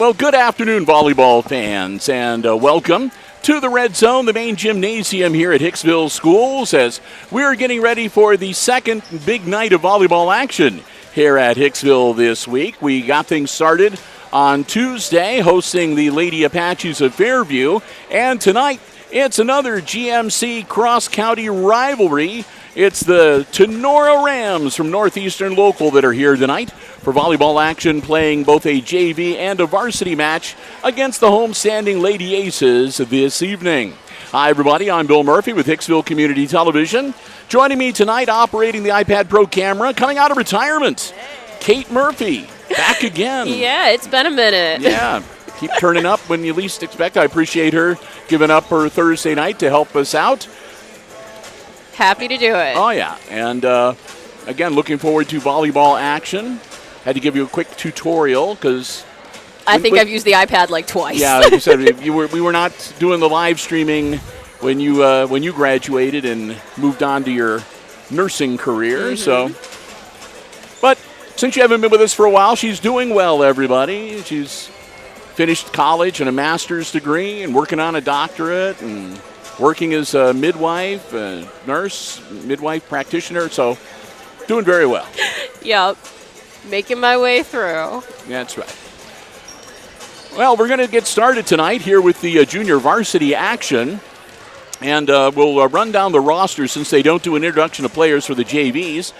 Well, good afternoon, volleyball fans, and welcome to the Red Zone, the main gymnasium here at Hicksville Schools, as we're getting ready for the second big night of volleyball action here at Hicksville this week. We got things started on Tuesday, hosting the Lady Apaches of Fairview, and tonight it's another GMC cross-county rivalry. It's the Tinora Rams from Northeastern Local that are here tonight for volleyball action, playing both a JV and a varsity match against the homestanding Lady Aces this evening. Hi, everybody. I'm Bill Murphy with Hicksville Community Television. Joining me tonight, operating the iPad Pro camera, coming out of retirement, Kate Murphy, back again. Yeah, it's been a minute. Yeah, keep turning up when you least expect. I appreciate her giving up her Thursday night to help us out. Happy to do it. Oh, yeah. And, again, looking forward to volleyball action. Had to give you a quick tutorial because I think I've used the iPad like twice. Yeah, like you said, we were not doing the live streaming when you graduated and moved on to your nursing career. So, but since you haven't been with us for a while, she's doing well, everybody. She's finished college and a master's degree and working on a doctorate and working as a midwife, a nurse, midwife practitioner. So, doing very well. Yep. Making my way through. That's right. Well, we're going to get started tonight here with the junior varsity action. And we'll run down the roster since they don't do an introduction of players for the JVs.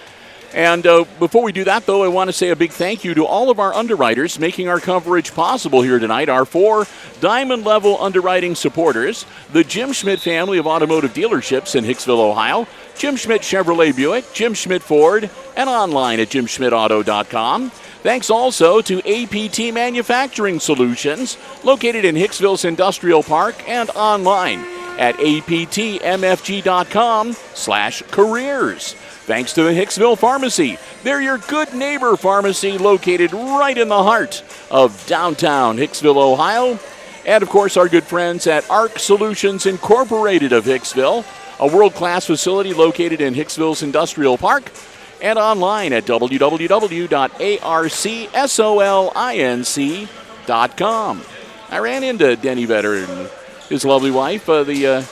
And before we do that, though, I want to say a big thank you to all of our underwriters making our coverage possible here tonight. Our 4 diamond-level underwriting supporters, the Jim Schmidt family of automotive dealerships in Hicksville, Ohio, Jim Schmidt Chevrolet Buick, Jim Schmidt Ford, and online at jimschmidtauto.com. Thanks also to APT Manufacturing Solutions, located in Hicksville's Industrial Park, and online at aptmfg.com/careers. Thanks to the Hicksville Pharmacy. They're your good neighbor pharmacy located right in the heart of downtown Hicksville, Ohio. And, of course, our good friends at ARC Solutions Incorporated of Hicksville, a world-class facility located in Hicksville's Industrial Park, and online at www.arcsolinc.com. I ran into Denny Vetter and his lovely wife. The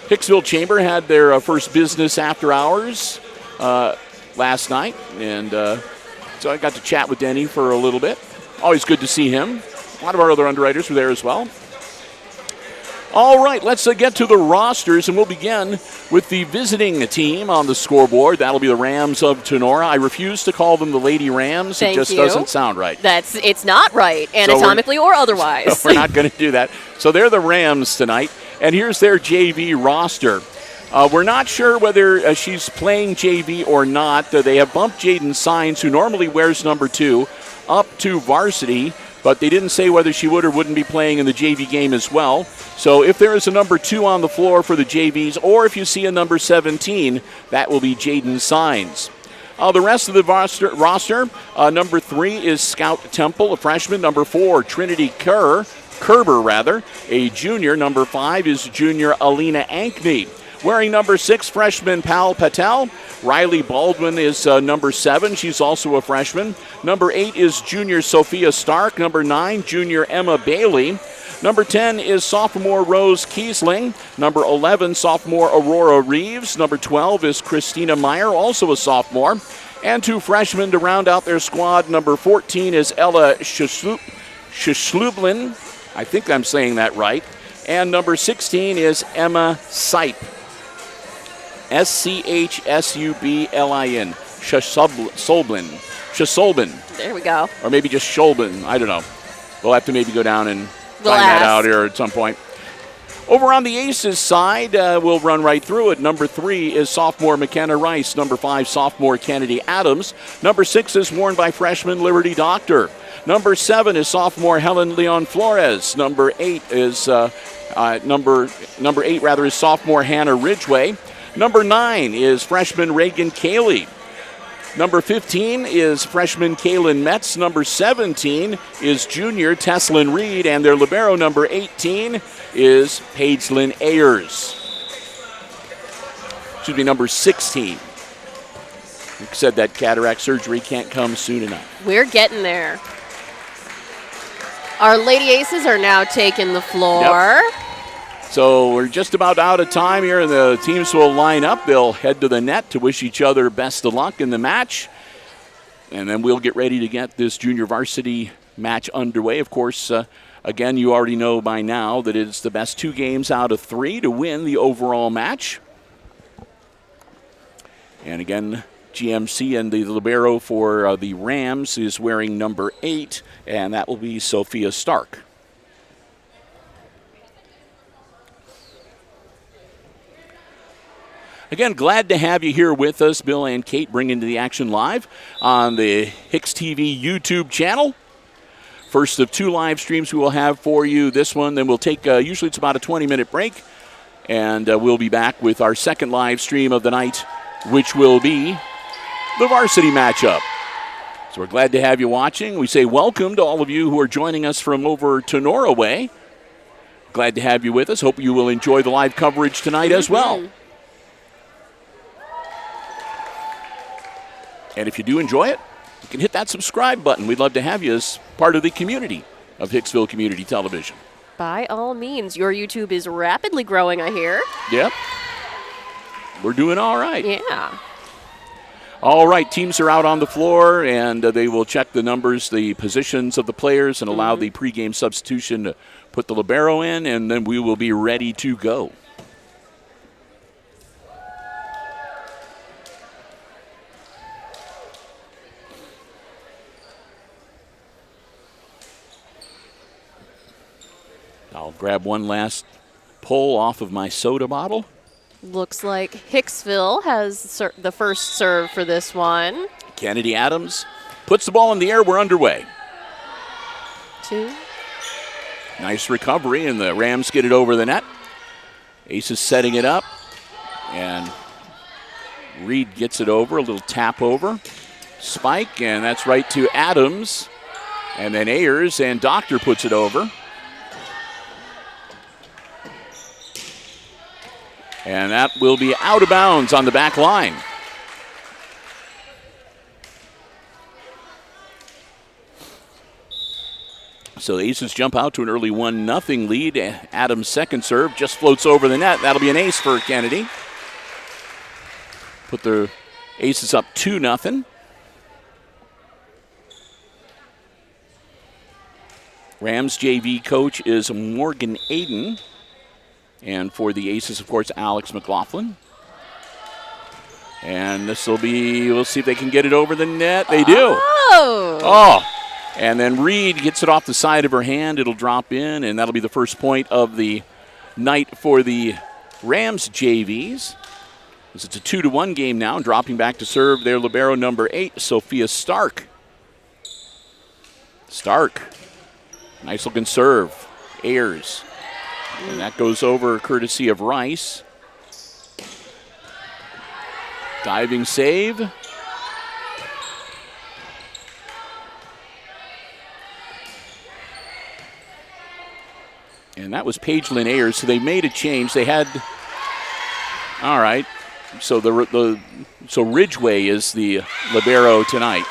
Hicksville Chamber had their first business after hours last night, and so I got to chat with Denny for a little bit. Always good to see him. A lot of our other underwriters were there as well. All right, let's get to the rosters, and we'll begin with the visiting team on the scoreboard. That'll be the Rams of Tinora. I refuse to call them the Lady Rams. Thank it just you. doesn't sound right. It's not right, anatomically or otherwise. So we're not going to do that. So they're the Rams tonight, and here's their JV roster. We're not sure whether she's playing JV or not. They have bumped Jaden Sines, who normally wears number 2, up to varsity, but they didn't say whether she would or wouldn't be playing in the JV game as well. So if there is a number 2 on the floor for the JVs, or if you see a number 17, that will be Jaden Sines. The rest of the roster, number 3 is Scout Temple, a freshman. Number 4, Trinity Kerber, a junior. Number 5 is junior Alina Ankney. Wearing number 6, freshman Pal Patel. Riley Baldwin is number 7. She's also a freshman. Number 8 is junior Sophia Stark. Number 9, junior Emma Bailey. Number 10 is sophomore Rose Kiesling. Number 11, sophomore Aurora Reeves. Number 12 is Christina Meyer, also a sophomore. And 2 freshmen to round out their squad. Number 14 is Ella Schlublin. I think I'm saying that right. And number 16 is Emma Sipe. Schsublin. Shasolbin. There we go. Or maybe just Sholbin. I don't know. We'll have to maybe go down and We'll find ask. that out here at some point. Over on the Aces side, we'll run right through it. Number 3 is sophomore McKenna Rice. Number 5, sophomore Kennedy Adams. Number 6 is worn by freshman Liberty Doctor. Number 7 is sophomore Helen Leon Flores. Number 8 is sophomore Hannah Ridgway. Number 9 is freshman Reagan Cayley. Number 15 is freshman Kaylin Metz. Number 17 is junior Teslin Reed. And their libero, number 18, is Paigelyn Ayers. Should be number 16. Said that cataract surgery can't come soon enough. We're getting there. Our Lady Aces are now taking the floor. Yep. So we're just about out of time here, and the teams will line up. They'll head to the net to wish each other best of luck in the match. And then we'll get ready to get this junior varsity match underway. Of course, again, you already know by now that it's the best 2 games out of 3 to win the overall match. And again, GMC and the libero for the Rams is wearing number 8, and that will be Sophia Stark. Again, glad to have you here with us, Bill and Kate, bringing the action live on the HIX-TV YouTube channel. First of 2 live streams we will have for you. This one, then we'll take, usually it's about a 20-minute break, and we'll be back with our second live stream of the night, which will be the varsity matchup. So we're glad to have you watching. We say welcome to all of you who are joining us from over Tinora way. Glad to have you with us. Hope you will enjoy the live coverage tonight as well. And if you do enjoy it, you can hit that subscribe button. We'd love to have you as part of the community of Hicksville Community Television. By all means. Your YouTube is rapidly growing, I hear. Yep. We're doing all right. Yeah. All right, teams are out on the floor, and they will check the numbers, the positions of the players, and allow the pregame substitution to put the libero in, and then we will be ready to go. I'll grab one last pull off of my soda bottle. Looks like Hicksville has the first serve for this one. Kennedy Adams puts the ball in the air. We're underway. 2. Nice recovery, and the Rams get it over the net. Aces setting it up, and Reed gets it over, a little tap over. Spike, and that's right to Adams. And then Ayers, and Doctor puts it over. And that will be out of bounds on the back line. So the Aces jump out to an early 1-0 lead. Adams' second serve just floats over the net. That'll be an ace for Kennedy. Put the Aces up 2-0. Rams JV coach is Morgan Aiden. And for the Aces, of course, Alex McLaughlin. And this will be, we'll see if they can get it over the net. They do. Oh. And then Reed gets it off the side of her hand. It'll drop in, and that'll be the first point of the night for the Rams JVs. It's a 2-1 game now, and dropping back to serve their libero number 8, Sophia Stark. Stark. Nice looking serve. Ayers. And that goes over courtesy of Rice. Diving save. And that was Paige Lynn Ayers, so they made a change. They had, all right, so so Ridgway is the libero tonight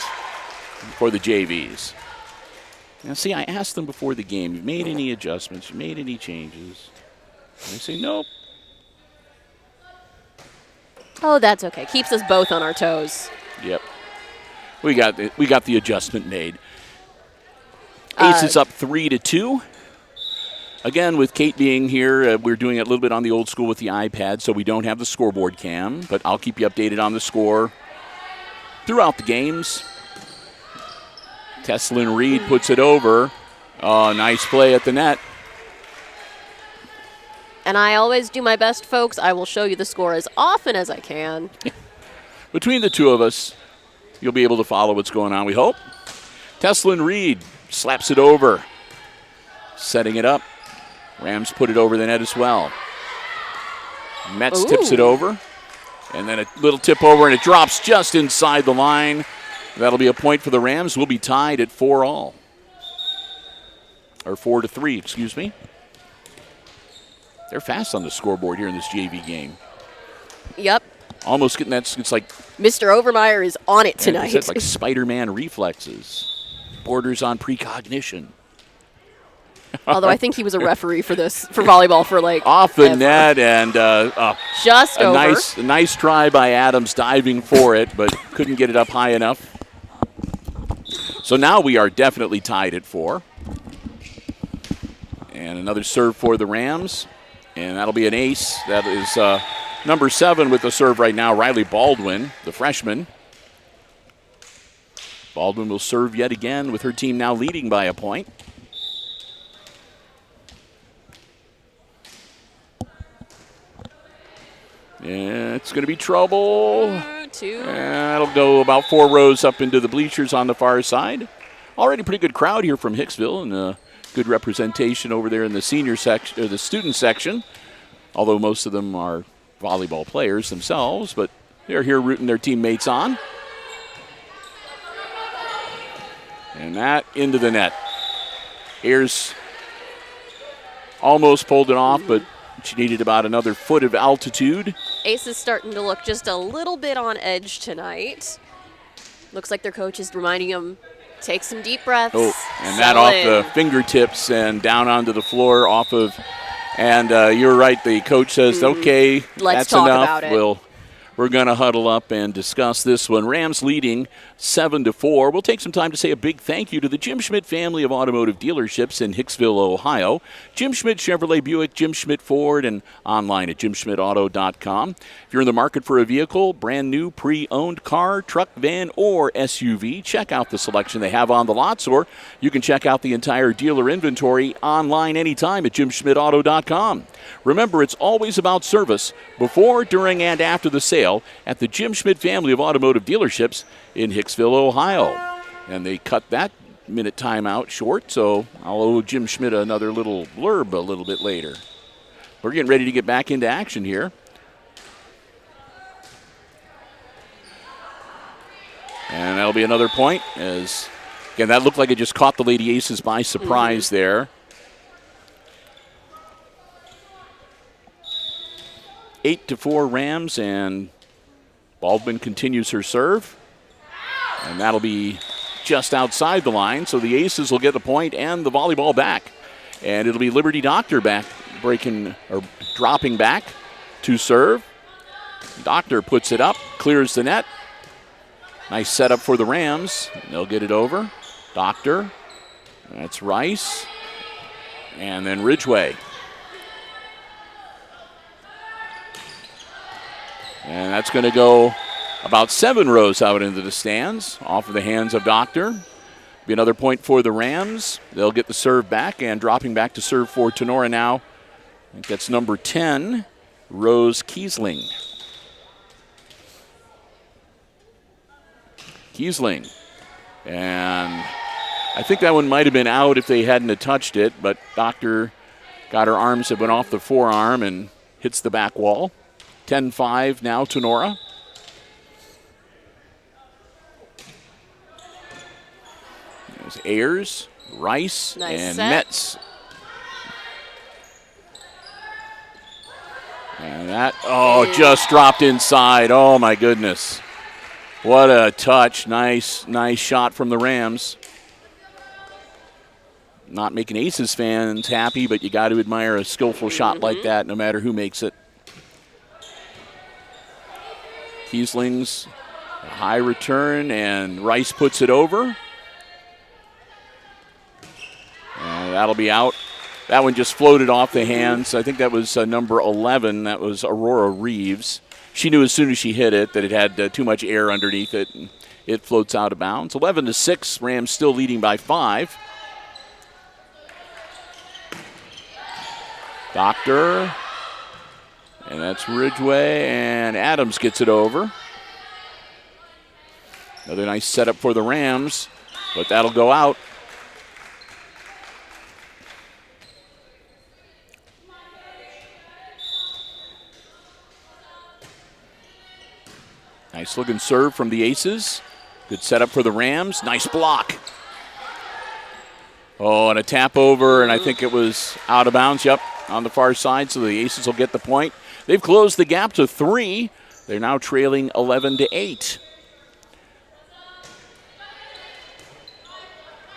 for the JVs. Now, see, I asked them before the game, you made any adjustments, you made any changes? And they say, nope. Oh, that's okay. Keeps us both on our toes. Yep. We got the adjustment made. Aces up 3-2. Again, with Kate being here, we're doing it a little bit on the old school with the iPad, so we don't have the scoreboard cam, but I'll keep you updated on the score throughout the games. Teslin Reed puts it over. Oh, nice play at the net. And I always do my best, folks. I will show you the score as often as I can. Between the two of us, you'll be able to follow what's going on, we hope. Teslin Reed slaps it over. Setting it up. Rams put it over the net as well. Metz tips it over. And then a little tip over, and it drops just inside the line. That'll be a point for the Rams. We'll be tied at 4-all. Or 4-3, excuse me. They're fast on the scoreboard here in this JV game. Yep. Almost getting that, it's like... Mr. Overmeyer is on it tonight. It's like Spider-Man reflexes. Borders on precognition. Although I think he was a referee for volleyball for like off the ever. net, and Just a over. nice try by Adams diving for it, but couldn't get it up high enough. So now we are definitely tied at 4. And another serve for the Rams, and that'll be an ace. That is number 7 with the serve right now, Riley Baldwin, the freshman. Baldwin will serve yet again with her team now leading by a point. Yeah, it's going to be trouble. 2. That'll go about 4 rows up into the bleachers on the far side. Already pretty good crowd here from Hicksville, and good representation over there in the senior section, or the student section. Although most of them are volleyball players themselves, but they're here rooting their teammates on. And that into the net. Here's almost pulled it off, but she needed about another foot of altitude. Ace is starting to look just a little bit on edge tonight. Looks like their coach is reminding them, take some deep breaths. Oh, and that off the fingertips and down onto the floor off of, and you're right, the coach says, okay, Let's that's talk enough. about it. We're going to huddle up and discuss this one. Rams leading 7-4. We'll take some time to say a big thank you to the Jim Schmidt family of automotive dealerships in Hicksville, Ohio. Jim Schmidt Chevrolet Buick, Jim Schmidt Ford, and online at jimschmidtauto.com. If you're in the market for a vehicle, brand new, pre-owned car, truck, van, or SUV, check out the selection they have on the lots, or you can check out the entire dealer inventory online anytime at jimschmidtauto.com. Remember, it's always about service before, during, and after the sale at the Jim Schmidt family of automotive dealerships in Hicksville, Ohio. And they cut that minute timeout short, so I'll owe Jim Schmidt another little blurb a little bit later. We're getting ready to get back into action here. And that'll be another point, as, again, that looked like it just caught the Lady Aces by surprise there. 8-4 Rams, and Baldwin continues her serve. And that'll be just outside the line, so the Aces will get the point and the volleyball back. And it'll be Liberty Doctor back, dropping back to serve. Doctor puts it up, clears the net. Nice setup for the Rams. They'll get it over. Doctor, that's Rice, and then Ridgway. And that's going to go about 7 rows out into the stands, off of the hands of Doctor. Be another point for the Rams. They'll get the serve back, and dropping back to serve for Tinora now. I think that's number 10, Rose Kiesling. Kiesling. And I think that one might have been out if they hadn't have touched it, but Doctor got her arms that went off the forearm and hits the back wall. 10-5 now, Tinora. There's Ayers, Rice, nice and set. Metz. And that, just dropped inside. Oh, my goodness. What a touch. Nice shot from the Rams. Not making Aces fans happy, but you got to admire a skillful shot like that, no matter who makes it. Kiesling's a high return, and Rice puts it over. And that'll be out. That one just floated off the hands. I think that was number 11. That was Aurora Reeves. She knew as soon as she hit it that it had too much air underneath it, and it floats out of bounds. 11-6, Rams still leading by 5. Doctor. And that's Ridgway, and Adams gets it over. Another nice setup for the Rams, but that'll go out. Nice looking serve from the Aces. Good setup for the Rams. Nice block. Oh, and a tap over, and I think it was out of bounds. Yep, on the far side, so the Aces will get the point. They've closed the gap to 3. They're now trailing 11-8.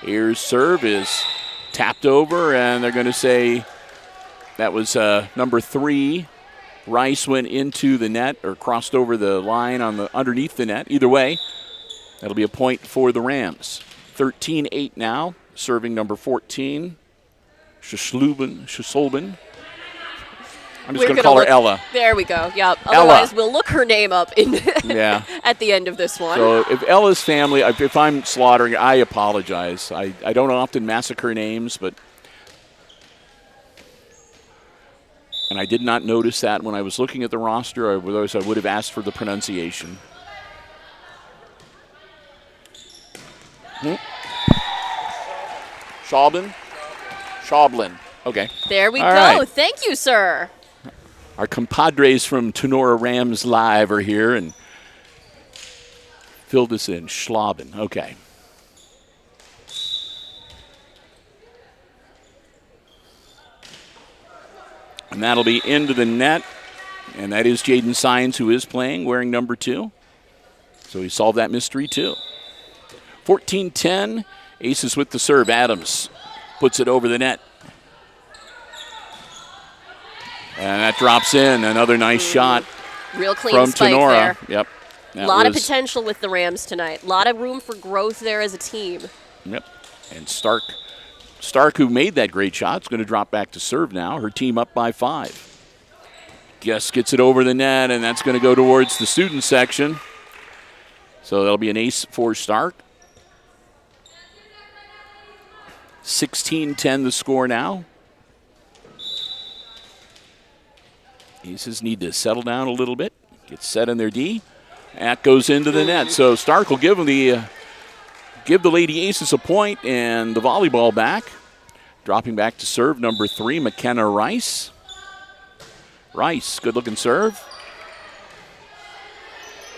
Here's serve is tapped over, and they're going to say that was number 3. Rice went into the net or crossed over the line on the underneath the net. Either way, that'll be a point for the Rams. 13-8 now, serving number 14, Schisolben. I'm just going to call her Ella. There we go. Yep. Otherwise, we'll look her name up at the end of this one. So if Ella's family, if I'm slaughtering, I apologize. I don't often massacre names, and I did not notice that when I was looking at the roster. Otherwise, I would have asked for the pronunciation. Schaublin. Okay. There we go. Right. Thank you, sir. Our compadres from Tinora Rams Live are here and filled us in. Schlaben. Okay. And that'll be into the net. And that is Jaden Sines, who is playing, wearing number 2. So he solved that mystery, too. 14-10. Aces with the serve. Adams puts it over the net. And that drops in. Another nice shot. Real clean from spike Tinora. there. Yep. A lot of potential with the Rams tonight. A lot of room for growth there as a team. Yep. And Stark, who made that great shot, is going to drop back to serve now. Her team up by 5. Guess gets it over the net, and that's going to go towards the student section. So that'll be an ace for Stark. 16-10 the score now. Aces need to settle down a little bit. Get set in their D. That goes into the net. So Stark will give them give the Lady Aces a point and the volleyball back. Dropping back to serve, number 3, McKenna Rice. Rice, good looking serve.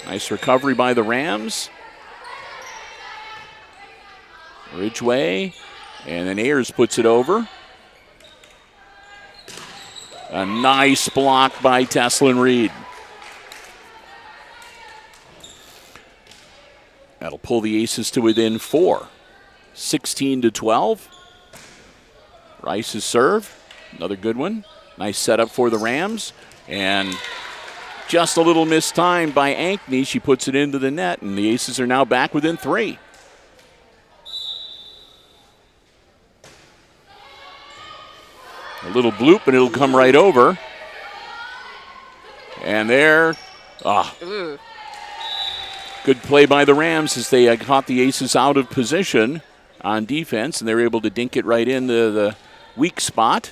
Nice recovery by the Rams. Ridgway, and then Ayers puts it over. A nice block by Teslin Reed. That'll pull the Aces to within 4. 16-12. Rice's serve, another good one. Nice setup for the Rams. And just a little mistimed by Ankney. She puts it into the net, and the Aces are now back within 3. A little bloop, and it'll come right over. And there, good play by the Rams as they caught the Aces out of position on defense, and they were able to dink it right into the weak spot.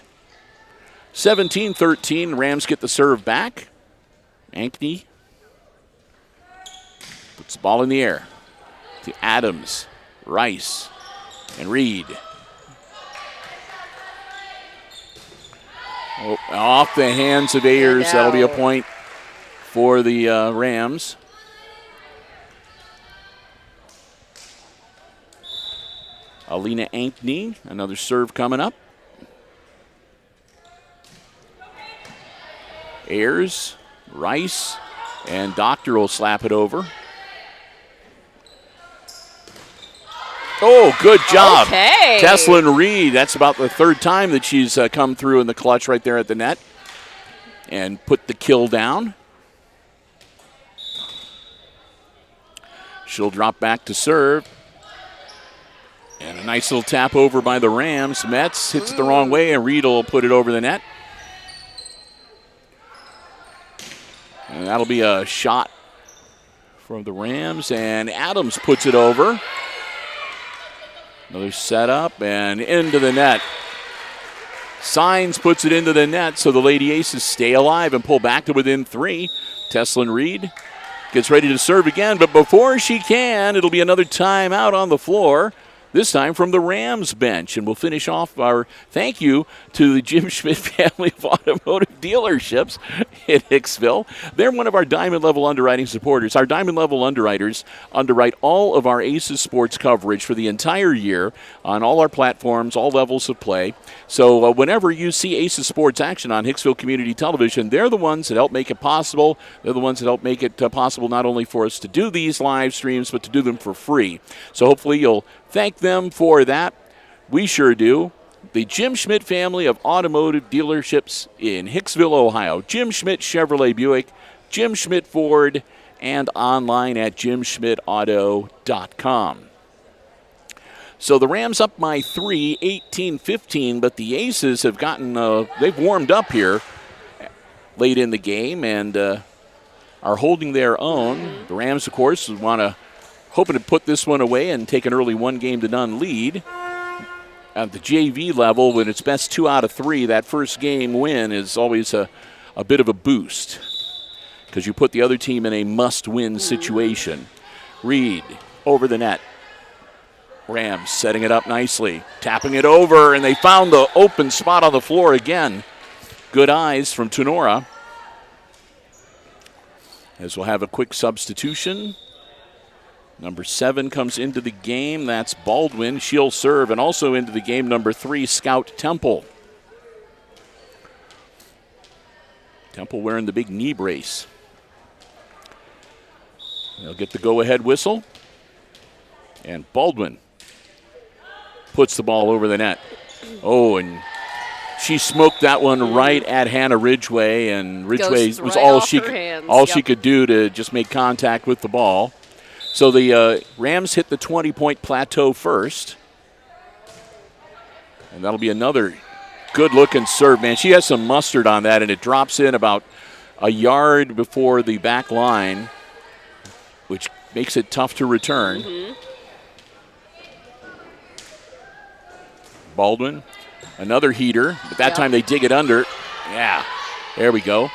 17-13, Rams get the serve back. Ankney puts the ball in the air to Adams, Rice, and Reed. Oh, off the hands of Ayers. That'll be a point for the Rams. Alina Ankney, another serve coming up. Ayers, Rice, and Doctor will slap it over. Oh, good job. Okay. Teslin Reed, that's about the 3rd time that she's come through in the clutch right there at the net and put the kill down. She'll drop back to serve. And a nice little tap over by the Rams. Metz hits it the wrong way, and Reed will put it over the net. And that'll be a shot from the Rams, and Adams puts it over. Another setup and into the net. Sines puts it into the net, so the Lady Aces stay alive and pull back to within 3. Teslin Reed gets ready to serve again, but before she can, it'll be another timeout on the floor. This time from the Rams bench. And we'll finish off our thank you to the Jim Schmidt family of automotive dealerships in Hicksville. They're one of our Diamond Level underwriting supporters. Our Diamond Level underwriters underwrite all of our Aces sports coverage for the entire year on all our platforms, all levels of play. So whenever you see Aces sports action on Hicksville Community Television, they're the ones that help make it possible. They're the ones that help make it possible not only for us to do these live streams, but to do them for free. So hopefully you'll thank them for that. We sure do. the Jim Schmidt family of automotive dealerships in Hicksville, Ohio. Jim Schmidt Chevrolet Buick, Jim Schmidt Ford, and online at jimschmidtauto.com. So the Rams up by 3, 18-15, but the Aces have they've warmed up here late in the game and are holding their own. The Rams, of course, hoping to put this one away and take an early 1-0 lead. At the JV level, when it's best 2 out of 3, that first game win is always a bit of a boost because you put the other team in a must-win situation. Reed over the net. Rams setting it up nicely, tapping it over, and they found the open spot on the floor again. Good eyes from Tinora. As we'll have a quick substitution. Number 7 comes into the game. That's Baldwin. She'll serve. And also into the game, number 3, Scout Temple. Temple wearing the big knee brace. They'll get the go-ahead whistle. And Baldwin puts the ball over the net. Oh, and she smoked that one right at Hannah Ridgway, and Ridgway was right all she could do to just make contact with the ball. So the Rams hit the 20-point plateau first. And that'll be another good-looking serve, man. She has some mustard on that, and it drops in about a yard before the back line, which makes it tough to return. Baldwin, another heater, but that time they dig it under. Yeah, there we go.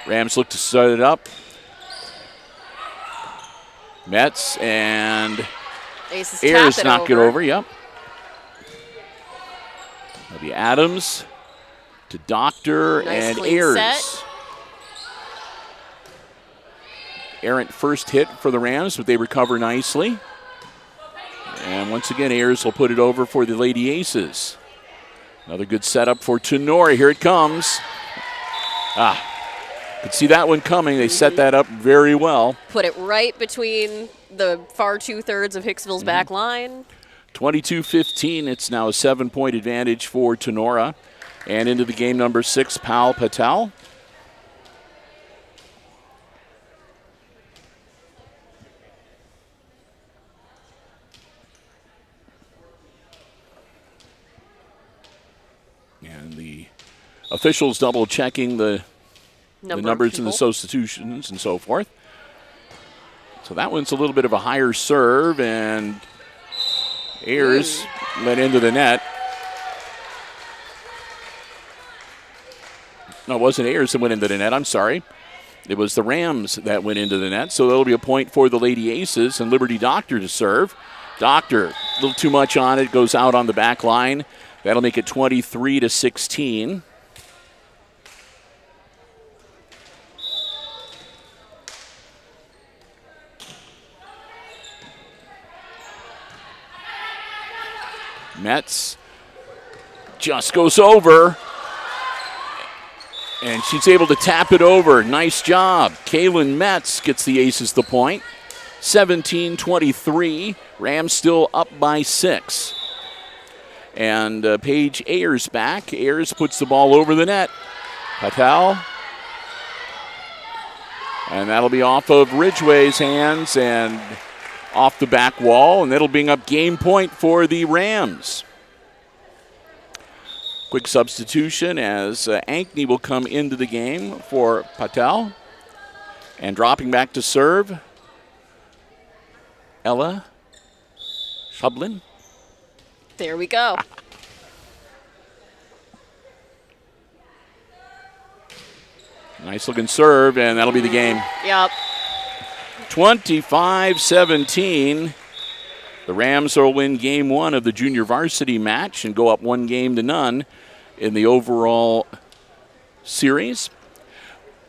Rams look to set it up. Metz and Ayers knock it over. Yep. That'll be Adams to Doctor and Ayers. Set. Errant first hit for the Rams, but they recover nicely. And once again, Ayers will put it over for the Lady Aces. Another good setup for Tinora. Here it comes. Could see that one coming. They set that up very well. Put it right between the far 2/3 of Hicksville's back line. 22-15. It's now a 7-point advantage for Tinora. And into the game, number 6, Pal Patel. And the officials double-checking the numbers and the substitutions and so forth. So that one's a little bit of a higher serve, and Ayers went into the net. No, it wasn't Ayers that went into the net. I'm sorry. It was the Rams that went into the net. So that'll be a point for the Lady Aces and Liberty Doctor to serve. Doctor, a little too much on it, goes out on the back line. That'll make it 23-16. Metz just goes over, and she's able to tap it over. Nice job. Kaylin Metz gets the Aces the point. 17-23. Rams still up by 6. And Paige Ayers back. Ayers puts the ball over the net. Patel. And that'll be off of Ridgway's hands and off the back wall, and that'll bring up game point for the Rams. Quick substitution as Ankney will come into the game for Patel. And dropping back to serve, Ella Shublin. There we go. Nice looking serve, and that'll be the game. Yep. 25-17. The Rams will win game 1 of the junior varsity match and go up 1-0 in the overall series.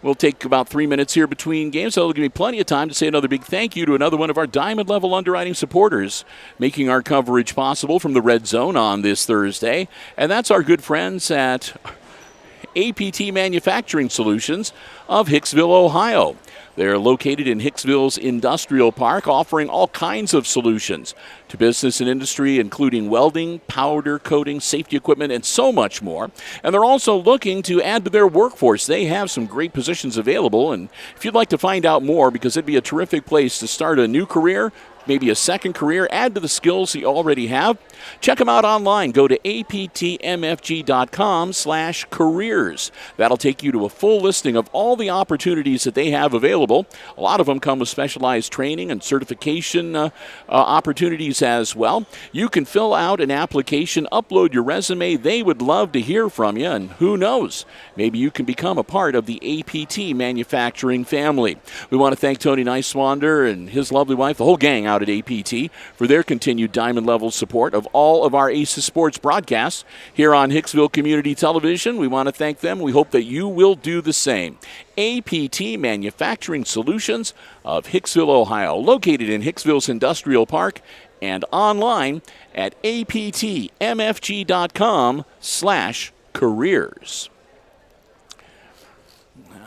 We'll take about 3 minutes here between games, so it'll give me plenty of time to say another big thank you to another one of our Diamond Level Underwriting supporters, making our coverage possible from the Red Zone on this Thursday. And that's our good friends at APT Manufacturing Solutions of Hicksville, Ohio. They're located in Hicksville's Industrial Park, offering all kinds of solutions to business and industry, including welding, powder coating, safety equipment, and so much more. And they're also looking to add to their workforce. They have some great positions available, and if you'd like to find out more, because it'd be a terrific place to start a new career, maybe a second career, add to the skills you already have, check them out online. Go to aptmfg.com/careers. That'll take you to a full listing of all the opportunities that they have available. A lot of them come with specialized training and certification opportunities as well. You can fill out an application, upload your resume. They would love to hear from you, and who knows, maybe you can become a part of the APT manufacturing family. We want to thank Tony Neiswander and his lovely wife, the whole gang out at APT, for their continued diamond-level support of all of our Aces Sports broadcasts here on Hicksville Community Television. We want to thank them. We hope that you will do the same. APT Manufacturing Solutions of Hicksville, Ohio, located in Hicksville's Industrial Park and online at aptmfg.com/careers.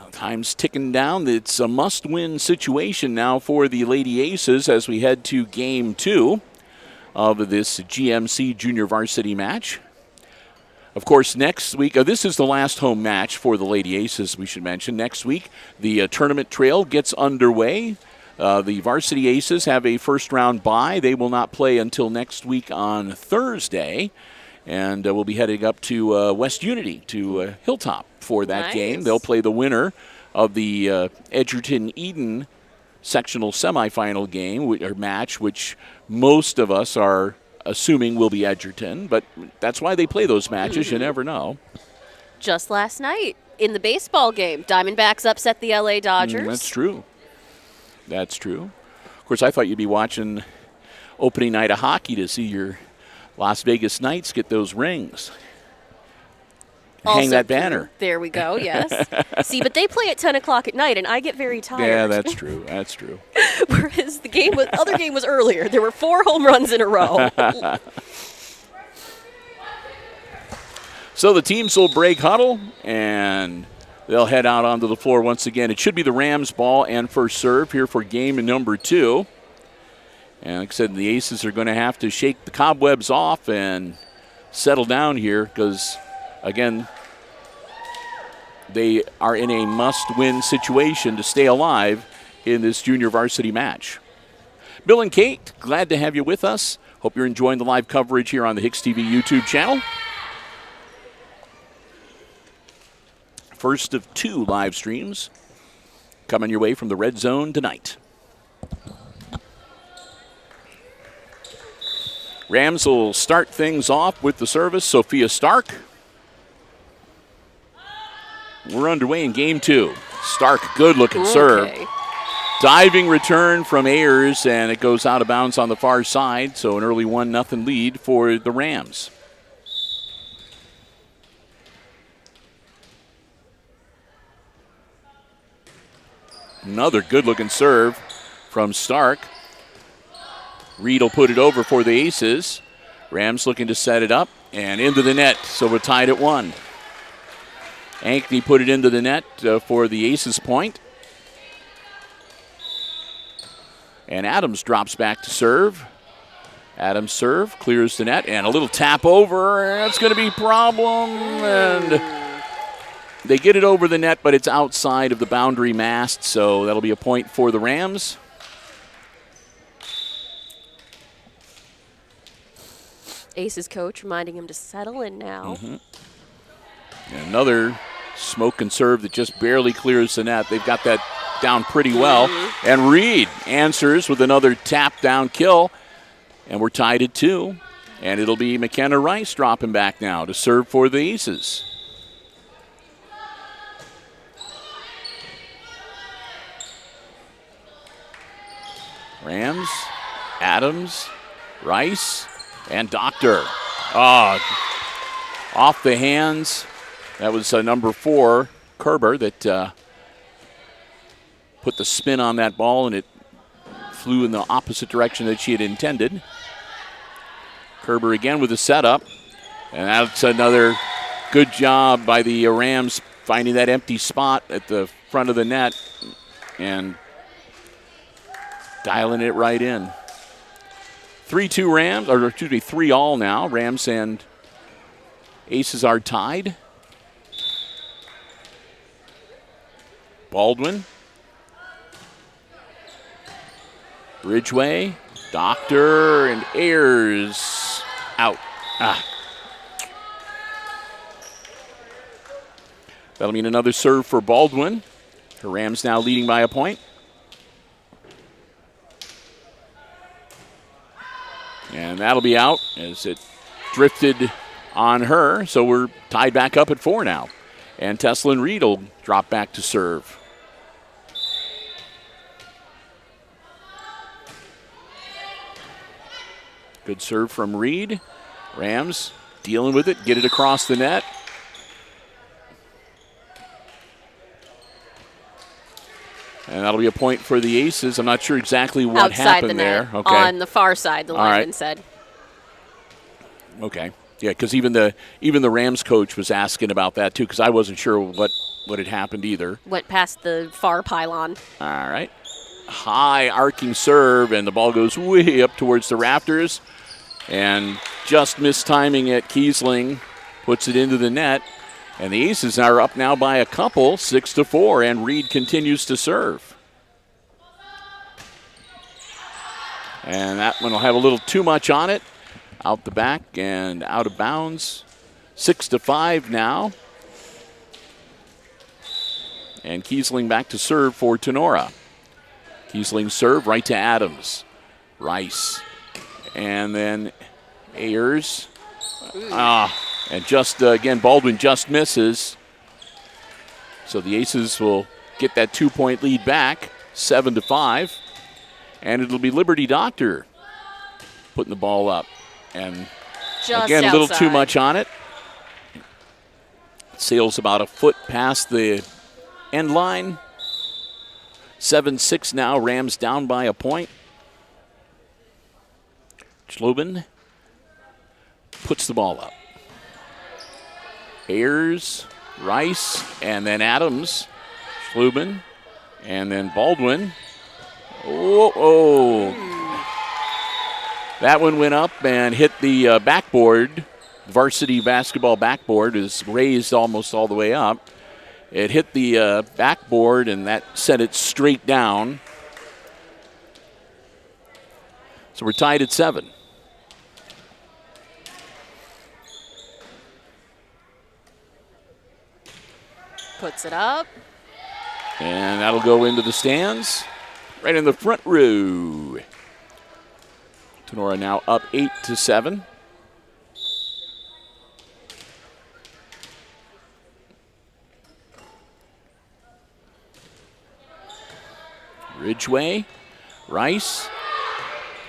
Time's ticking down. It's a must-win situation now for the Lady Aces as we head to Game 2 of this GMC Junior Varsity match. Of course, next week, this is the last home match for the Lady Aces, we should mention. Next week, the tournament trail gets underway. The Varsity Aces have a first-round bye. They will not play until next week on Thursday. And we'll be heading up to West Unity, to Hilltop for that game. They'll play the winner of the Edgerton-Eden sectional semifinal game or match, which most of us are assuming will be Edgerton. But that's why they play those matches. You never know. Just last night in the baseball game, Diamondbacks upset the LA Dodgers. That's true. That's true. Of course, I thought you'd be watching opening night of hockey to see your Las Vegas Knights get those rings. Hang that banner. There we go, yes. See, but they play at 10 o'clock at night, and I get very tired. Yeah, that's true. That's true. Whereas the other game was earlier. There were 4 home runs in a row. So the teams will break huddle, and they'll head out onto the floor once again. It should be the Rams' ball and first serve here for game number 2. And like I said, the Aces are going to have to shake the cobwebs off and settle down here because, again, they are in a must-win situation to stay alive in this junior varsity match. Bill and Kate, glad to have you with us. Hope you're enjoying the live coverage here on the HIX-TV YouTube channel. First of 2 live streams coming your way from the Red Zone tonight. Rams will start things off with the service. Sophia Stark. We're underway in game 2. Stark, good-looking serve. Diving return from Ayers, and it goes out of bounds on the far side, so an early 1-0 lead for the Rams. Another good-looking serve from Stark. Reed will put it over for the Aces. Rams looking to set it up and into the net, so we're tied at 1. Ankney put it into the net for the Aces point. And Adams drops back to serve. Adams serve, clears the net, and a little tap over. That's going to be a problem. And they get it over the net, but it's outside of the boundary mast, so that'll be a point for the Rams. Aces coach reminding him to settle in now. And another smoke and serve that just barely clears the net. They've got that down pretty well. And Reed answers with another tap down kill. And we're tied at 2. And it'll be McKenna Rice dropping back now to serve for the Aces. Rams, Adams, Rice, and Doctor. Off the hands. That was number 4, Kerber, that put the spin on that ball, and it flew in the opposite direction that she had intended. Kerber again with the setup. And that's another Good job by the Rams finding that empty spot at the front of the net and dialing it right in. 3-2 Rams, or excuse me, 3-all now. Rams and Aces are tied. Baldwin. Ridgway. Doctor and Ayers out. That'll mean another serve for Baldwin. The Rams now leading by a point. And that'll be out as it drifted on her. So we're tied back up at 4 now. And Teslin Reed will drop back to serve. Good serve from Reed. Rams dealing with it, get it across the net. And that'll be a point for the Aces. I'm not sure exactly what Outside happened the net, there. Okay. on the far side, the lineman said. Okay. Yeah, because even the Rams coach was asking about that too, because I wasn't sure what had happened either. Went past the far pylon. All right. High arcing serve, and the ball goes way up towards the rafters. And just mistiming it, Kiesling puts it into the net. And the Aces are up now by a couple, 6-4, and Reed continues to serve. And that one will have a little too much on it. Out the back and out of bounds. 6-5 now. And Kiesling back to serve for Tinora. Kiesling serve right to Adams. Rice. And then Ayers. And just, again, Baldwin just misses. So the Aces will get that 2-point lead back, 7-5. And it'll be Liberty Doctor putting the ball up. And just again, a little outside. too much on it. Sails about a foot past the end line. 7-6 now. Rams down by a point. Schlobin puts the ball up. Ayers, Rice, and then Adams. Schlobin, and then Baldwin. That one went up and hit the backboard. Varsity basketball backboard is raised almost all the way up. It hit the backboard, and that sent it straight down. So we're tied at 7. Puts it up. And that'll go into the stands. Right in the front row. Tinora now up 8-7. Ridgway, Rice,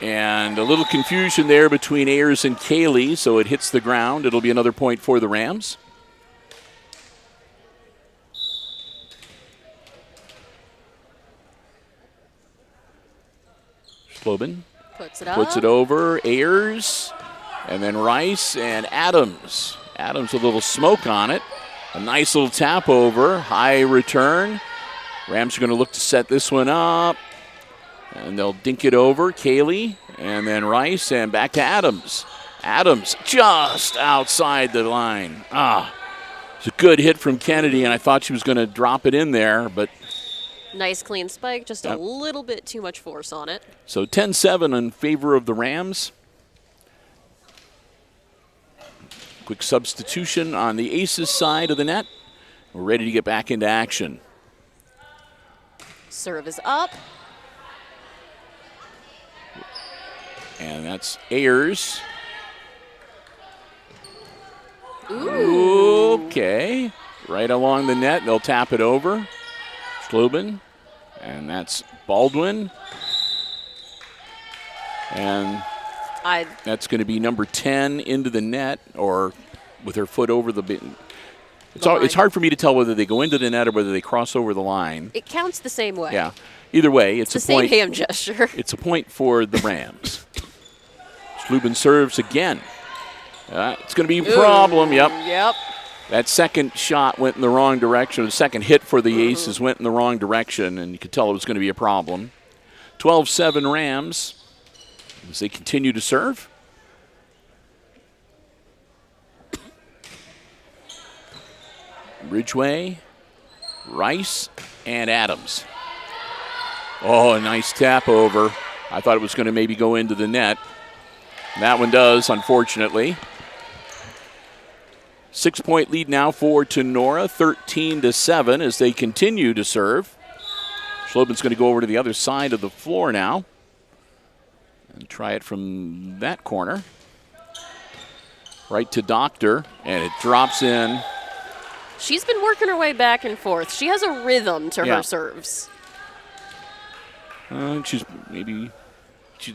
and a little confusion there between Ayers and Cayley, so it hits the ground. It'll be another point for the Rams. Schlobin Puts it up. puts it over. Ayers, and then Rice and Adams. Adams with a little smoke on it. A nice little tap over. High return. Rams are going to look to set this one up. And they'll dink it over. Cayley, and then Rice, and back to Adams. Adams just outside the line. It's a good hit from Kennedy, and I thought she was going to drop it in there, but Nice clean spike, just a little bit too much force on it. so 10-7 in favor of the Rams. Quick substitution on the Aces side of the net. We're ready to get back into action. Serve is up. And that's Ayers. Ooh. Okay. Right along the net. They'll tap it over. Schlobin. And that's Baldwin. And that's going to be number 10 into the net, or with her foot over the bin. It's hard for me to tell whether they go into the net or whether they cross over the line. It counts the same way. Yeah. Either way, it's the a point. same hand gesture. It's a point for the Rams. Schlobin serves again. It's going to be a problem. Yep. That second shot went in the wrong direction. The second hit for the Aces went in the wrong direction, and you could tell it was going to be a problem. 12-7 Rams as they continue to serve. Ridgway, Rice, and Adams. Oh, a nice tap over. I thought it was going to maybe go into the net. That one does, unfortunately. 6-point lead now for Tinora, 13-7 as they continue to serve. Schlobin's going to go over to the other side of the floor now and try it from that corner. Right to Doctor, and it drops in. She's been working her way back and forth. She has a rhythm to her serves. She's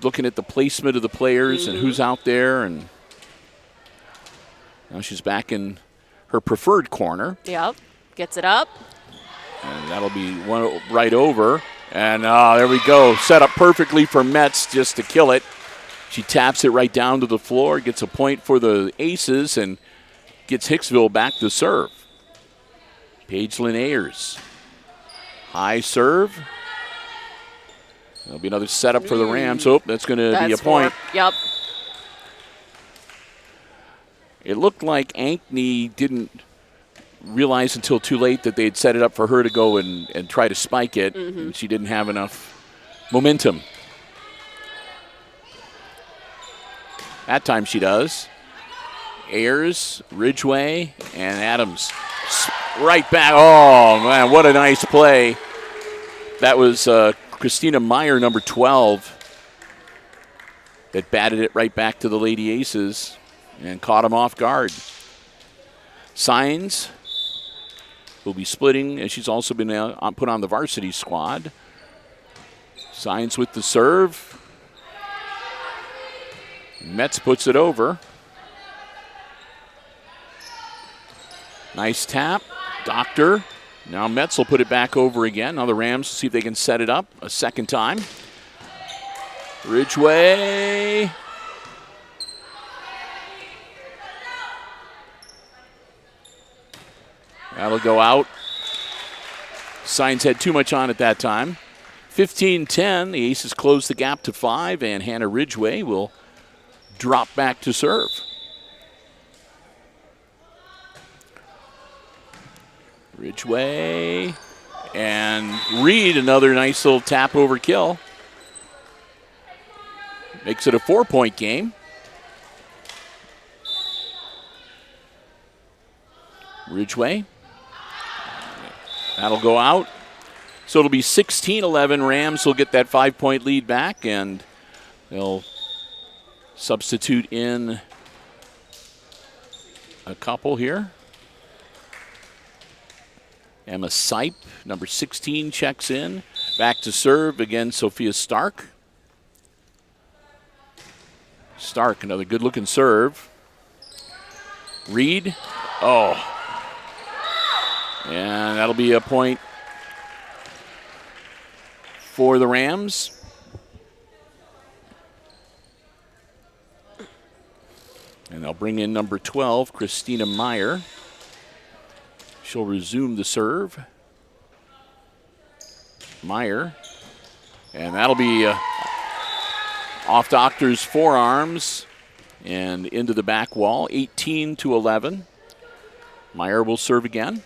looking at the placement of the players and who's out there, and now she's back in her preferred corner. Yep, gets it up. And that'll be one right over. And there we go. Set up perfectly for Metz just to kill it. She taps it right down to the floor, gets a point for the Aces, and gets Hicksville back to serve. Paige-Lynn Ayers. High serve. There'll be another setup for the Rams. Oh, that's going to be a point. Yep. It looked like Ankney didn't realize until too late that they had set it up for her to go and try to spike it. And she didn't have enough momentum. That time she does. Ayers, Ridgway, and Adams. Right back. Oh, man, what a nice play. That was Christina Meyer, number 12, that batted it right back to the Lady Aces and caught them off guard. Signs will be splitting, and she's also been put on the varsity squad. Signs with the serve. Metz puts it over. Nice tap. Doctor. Now Metz will put it back over again. Now the Rams see if they can set it up a second time. Ridgway. That'll go out. Signs had too much on at that time. 15-10. The Aces close the gap to 5, and Hannah Ridgway will drop back to serve. Ridgway and Reed, another nice little tap over kill. Makes it a 4-point game. Ridgway. That'll go out. So it'll be 16-11. Rams will get that 5-point lead back, and they'll substitute in a couple here. Emma Sipe, number 16, checks in. Back to serve again, Sophia Stark. Stark, another good-looking serve. Reed. Oh. And that'll be a point for the Rams. And they'll bring in number 12, Christina Meyer. She'll resume the serve. Meyer. And that'll be off Doctor's forearms and into the back wall, 18-11. Meyer will serve again.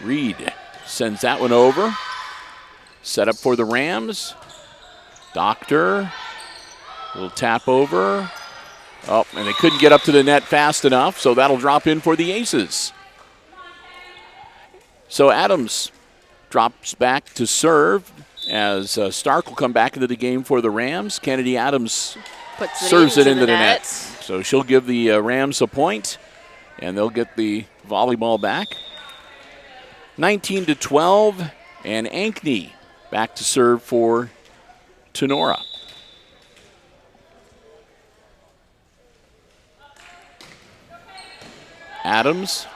Reed sends that one over. Set up for the Rams. Doctor. Little tap over. Oh, and they couldn't get up to the net fast enough, so that'll drop in for the Aces. So Adams drops back to serve as Stark will come back into the game for the Rams. Kennedy Adams serves it into the net. So she'll give the Rams a point, and they'll get the volleyball back. 19-12, and Ankney back to serve for Tinora. Adams.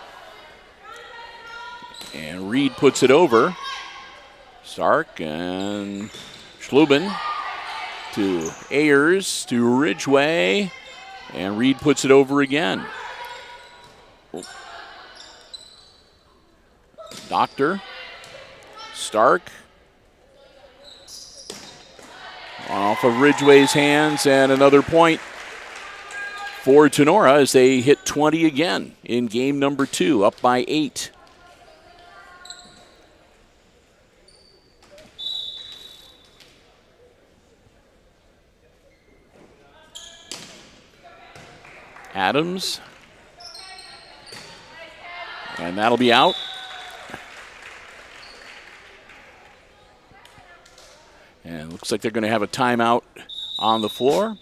And Reed puts it over. Stark and Schlubin to Ayers to Ridgway, and Reed puts it over again. Doctor, Stark, off of Ridgway's hands, and another point for Tinora as they hit 20 again in game number 2, up by 8. Adams, and that'll be out. And looks like they're going to have a timeout on the floor.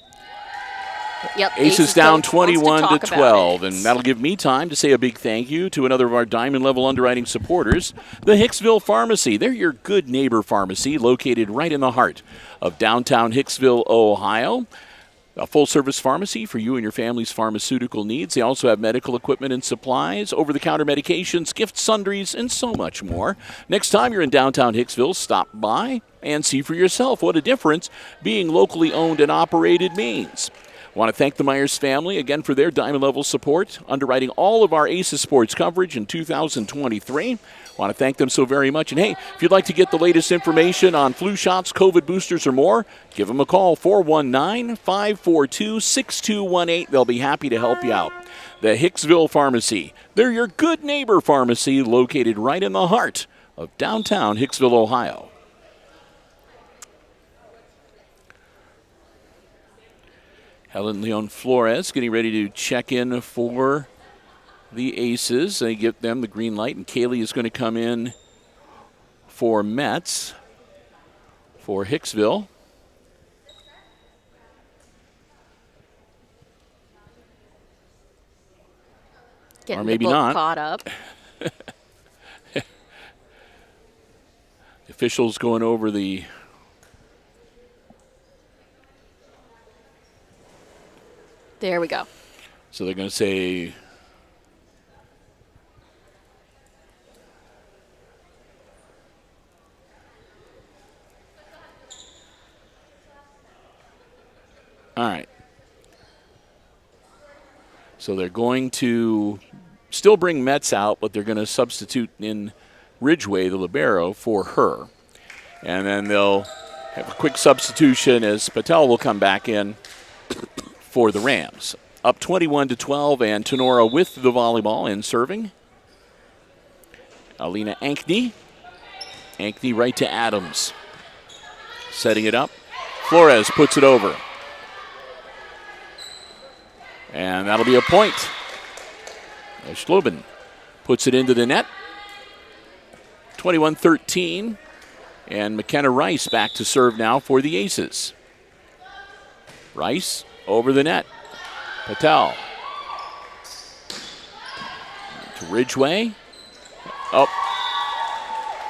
Yep, Aces down coach 21 to 12, and and that'll give me time to say a big thank you to another of our diamond level underwriting supporters, the Hicksville Pharmacy. They're your good neighbor pharmacy located right in the heart of downtown Hicksville, Ohio. A full-service pharmacy for you and your family's pharmaceutical needs. They also have medical equipment and supplies, over-the-counter medications, gift sundries, and so much more. Next time you're in downtown Hicksville, stop by and see for yourself what a difference being locally owned and operated means. I want to thank the Myers family again for their diamond level support, underwriting all of our Aces sports coverage in 2023. I want to thank them so very much. And hey, if you'd like to get the latest information on flu shots, COVID boosters, or more, give them a call, 419-542-6218. They'll be happy to help you out. The Hicksville Pharmacy. They're your good neighbor pharmacy located right in the heart of downtown Hicksville, Ohio. Helen Leon Flores getting ready to check in for the Aces. They give them the green light, and Kaylee is going to come in for Metz for Hicksville. Getting or maybe the book not. Caught up. The officials going over the There we go. So they're going to say all right. So they're going to still bring Metz out, but they're going to substitute in Ridgway, the libero, for her. And then they'll have a quick substitution as Patel will come back in for the Rams. Up 21 to 12, and Tinora with the volleyball and serving. Alina Ankney. Ankney right to Adams. Setting it up. Flores puts it over. And that'll be a point. Schlobin puts it into the net. 21-13. And McKenna Rice back to serve now for the Aces. Rice over the net. Patel. To Ridgway. Up.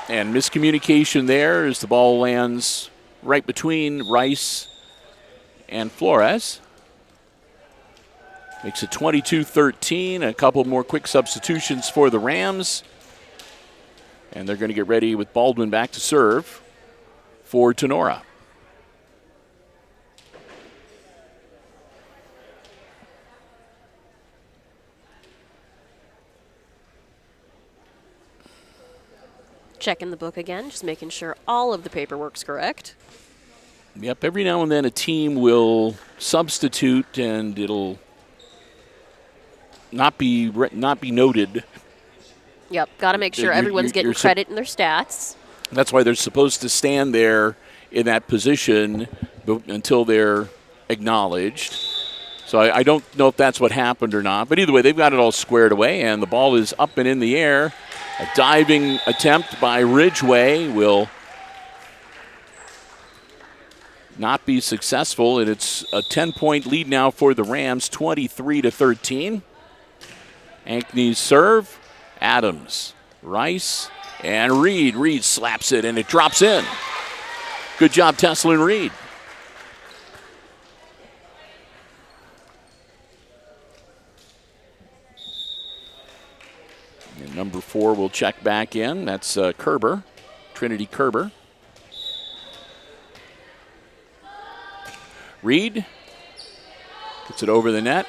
And miscommunication there as the ball lands right between Rice and Flores. Makes it 22-13. A couple more quick substitutions for the Rams. And they're going to get ready with Baldwin back to serve for Tinora. Checking the book again, just making sure all of the paperwork's correct. Yep, every now and then a team will substitute and it'll not be noted. Yep, got to make sure everyone's getting credit in their stats. That's why they're supposed to stand there in that position until they're acknowledged. So I don't know if that's what happened or not. But either way, they've got it all squared away, and the ball is up and in the air. A diving attempt by Ridgway will not be successful, and it's a 10-point lead now for the Rams, 23-13. Ankney's serve. Adams, Rice, and Reed. Reed slaps it, and it drops in. Good job, Teslin Reed. And number 4 will check back in. That's Kerber, Trinity Kerber. Reed puts it over the net.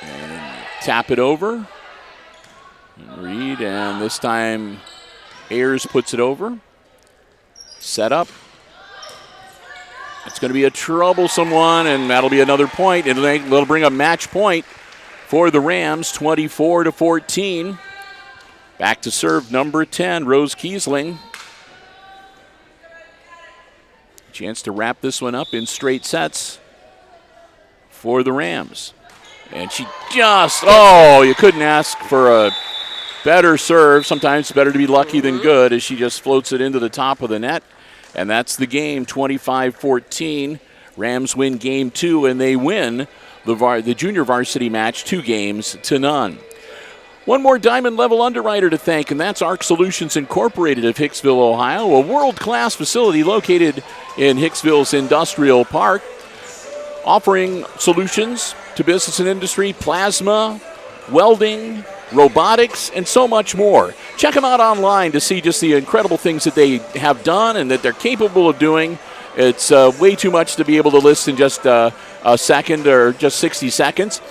And tap it over. And Reed, and this time Ayers puts it over. Set up. It's going to be a troublesome one, and that'll be another point. It'll bring a match point for the Rams, 24-14. Back to serve number 10, Rose Kiesling. Chance to wrap this one up in straight sets for the Rams. And she just, you couldn't ask for a better serve. Sometimes it's better to be lucky than good, as she just floats it into the top of the net. And that's the game, 25-14. Rams win game 2, and they win the junior varsity match 2-0. One more diamond level underwriter to thank, and that's ARC Solutions Incorporated of Hicksville, Ohio, a world-class facility located in Hicksville's Industrial Park, offering solutions to business and industry, plasma, welding, robotics, and so much more. Check them out online to see just the incredible things that they have done and that they're capable of doing. It's way too much to be able to list in just a second or just 60 seconds.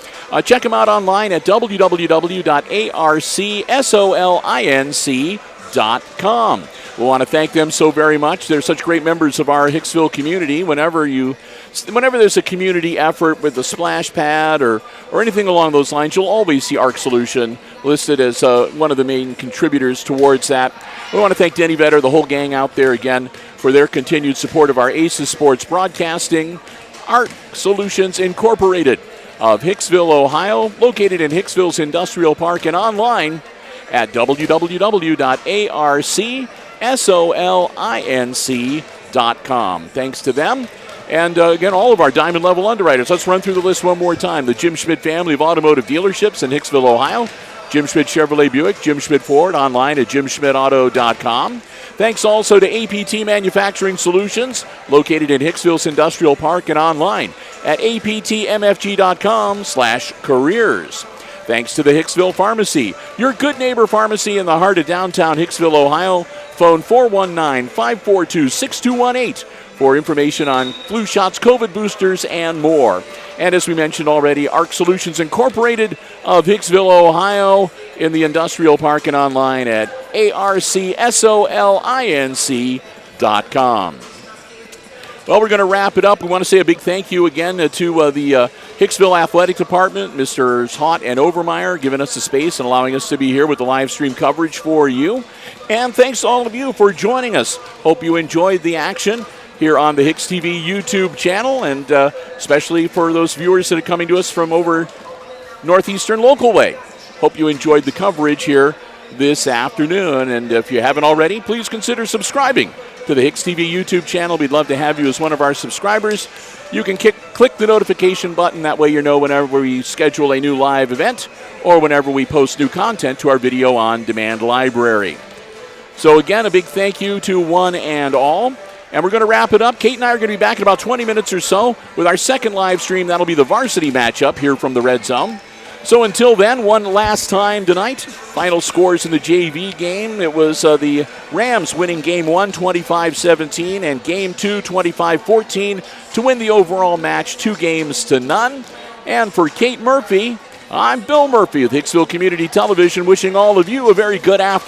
Check them out online at www.arcsolinc.com. We want to thank them so very much. They're such great members of our Hicksville community. Whenever there's a community effort with the splash pad or anything along those lines, you'll always see ARC Solution listed as one of the main contributors towards that. We want to thank Denny Vetter, the whole gang out there again, for their continued support of our Aces Sports Broadcasting. ARC Solutions Incorporated of Hicksville, Ohio, located in Hicksville's Industrial Park, and online at www.arcsolinc.com. Thanks to them. And again, all of our diamond level underwriters. Let's run through the list one more time. The Jim Schmidt family of automotive dealerships in Hicksville, Ohio. Jim Schmidt Chevrolet Buick, Jim Schmidt Ford, online at jimschmidtauto.com. Thanks also to APT Manufacturing Solutions, located in Hicksville's Industrial Park, and online at aptmfg.com/careers. Thanks to the Hicksville Pharmacy, your good neighbor pharmacy in the heart of downtown Hicksville, Ohio. Phone 419-542-6218 for information on flu shots, COVID boosters, and more. And as we mentioned already, ARC Solutions Incorporated of Hicksville, Ohio, in the Industrial Park, and online at arcsolinc.com. Well, we're going to wrap it up. We want to say a big thank you again to the Hicksville Athletic Department, Mr. Haught and Overmeyer, giving us the space and allowing us to be here with the live stream coverage for you. And thanks to all of you for joining us. Hope you enjoyed the action here on the HIX-TV YouTube channel, and especially for those viewers that are coming to us from over Northeastern Local Way. Hope you enjoyed the coverage here this afternoon, and if you haven't already, please consider subscribing to the HIX-TV YouTube channel. We'd love to have you as one of our subscribers. You can click the notification button. That way you know whenever we schedule a new live event or whenever we post new content to our video on demand library. So again, a big thank you to one and all. And we're going to wrap it up. Kate and I are going to be back in about 20 minutes or so with our second live stream. That'll be the varsity matchup here from the Red Zone. So until then, one last time tonight, final scores in the JV game. It was the Rams winning Game 1, 25-17, and Game 2, 25-14, to win the overall match 2-0. And for Kate Murphy, I'm Bill Murphy with Hicksville Community Television, wishing all of you a very good afternoon.